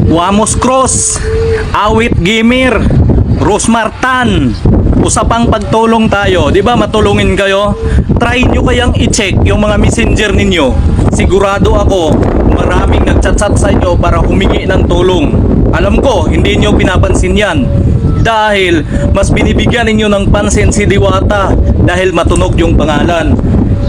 Wamos Cross, Awit Gamer, Rosmar Tan. Usapang pagtulong tayo, 'di ba? Matulungin kayo. Try nyo kayang i-check yung mga messenger ninyo. Sigurado ako, maraming nagchat-chat sa inyo para humingi ng tulong. Alam ko, hindi nyo pinapansin yan. Dahil mas binibigyan ninyo ng pansin si Diwata dahil matunog yung pangalan.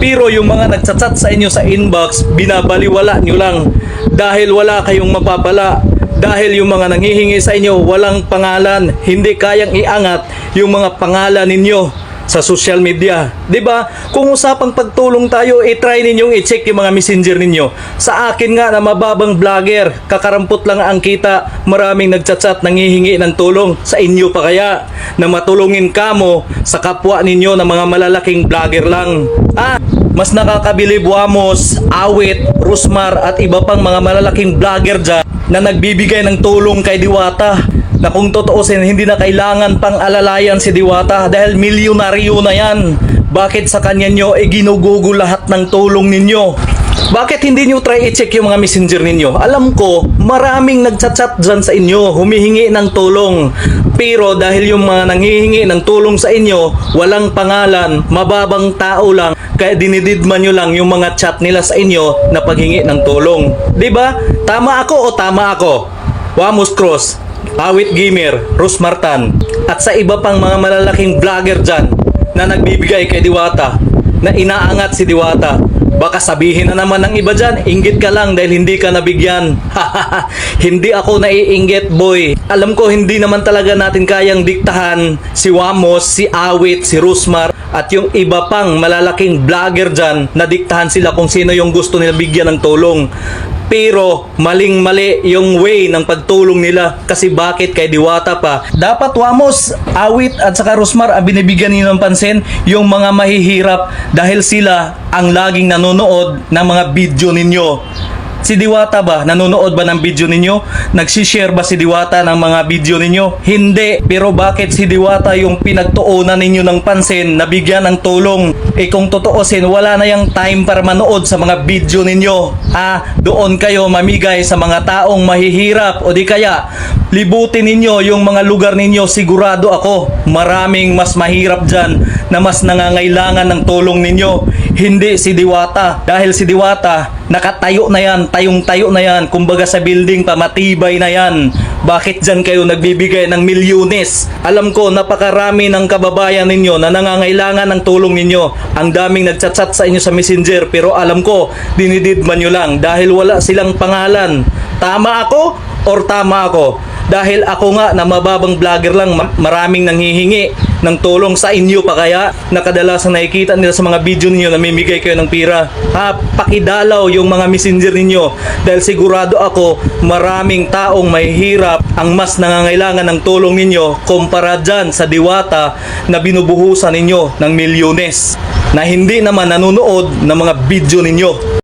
Pero yung mga nagchat-chat sa inyo sa inbox, binabaliwala nyo lang dahil wala kayong mapapala. Dahil yung mga nanghihingi sa inyo walang pangalan, hindi kayang iangat yung mga pangalan ninyo sa social media. 'Di ba? Kung usapang pagtulong tayo, i-try ninyong i-check yung mga messenger ninyo. Sa akin nga na mababang vlogger, kakarampot lang ang kita, maraming nagchat-chat nanghihingi ng tulong. Sa inyo pa kaya na matulungin kamo sa kapwa ninyo na mga malalaking vlogger lang. Mas nakakabilib Wamos, Awit, Rosmar at iba pang mga malalaking vlogger dyan na nagbibigay ng tulong kay Diwata, na kung totoosin hindi na kailangan pang alalayan si Diwata dahil milyonaryo na yan. Bakit sa kanya nyo ginugugo lahat ng tulong ninyo? Bakit hindi nyo try i-check yung mga messenger ninyo? Alam ko, maraming nagchat-chat dyan sa inyo, humihingi ng tulong. Pero dahil yung mga nanghihingi ng tulong sa inyo, walang pangalan, mababang tao lang, kaya dinididman nyo lang yung mga chat nila sa inyo na paghingi ng tulong. 'Di ba? Tama ako o tama ako? Wamos Cross, Awit Gamer, Rosmar Tan, at sa iba pang mga malalaking vlogger dyan na nagbibigay kay Diwata, na inaangat si Diwata. Baka sabihin na naman ng iba dyan, inggit ka lang dahil hindi ka nabigyan. Hindi ako naiinggit, boy. Alam ko hindi naman talaga natin kayang diktahan si Wamos, si Awit, si Rosmar at yung iba pang malalaking vlogger dyan na diktahan sila kung sino yung gusto nila bigyan ng tulong. Pero maling-mali yung way ng pagtulong nila. Kasi bakit kay Diwata pa? Dapat Wamos, Awit at saka Rosmar ang binibigyan niyo ng pansin yung mga mahihirap dahil sila ang laging nanonood ng mga video ninyo. Si Diwata ba? Nanonood ba ng video ninyo? Nagsishare ba si Diwata ng mga video ninyo? Hindi. Pero bakit si Diwata yung pinagtuunan ninyo ng pansin na bigyan ng tulong? Kung totoosin, wala na yung time para manood sa mga video ninyo. Doon kayo mamigay sa mga taong mahihirap o di kaya libutin ninyo yung mga lugar ninyo. Sigurado ako, maraming mas mahirap dyan na mas nangangailangan ng tulong ninyo. Hindi si Diwata. Dahil si Diwata, nakatayo na yan, tayong-tayo na yan. Kumbaga sa building pa, matibay na yan. Bakit dyan kayo nagbibigay ng milyones? Alam ko, napakarami ng kababayan ninyo na nangangailangan ng tulong ninyo. Ang daming nagchat-chat sa inyo sa messenger, pero alam ko, dinididman nyo lang dahil wala silang pangalan. Tama ako or tama ako? Dahil ako nga na mababang vlogger lang, maraming nanghihingi ng tulong sa inyo pa kaya nakadalasang nakikita nila sa mga video ninyo na mimigay kayo ng pira. Pakidalaw yung mga messenger ninyo dahil sigurado ako maraming taong mahihirap ang mas nangangailangan ng tulong ninyo kumpara dyan sa Diwata na binubuhusan ninyo ng milyones na hindi naman nanonood ng mga video ninyo.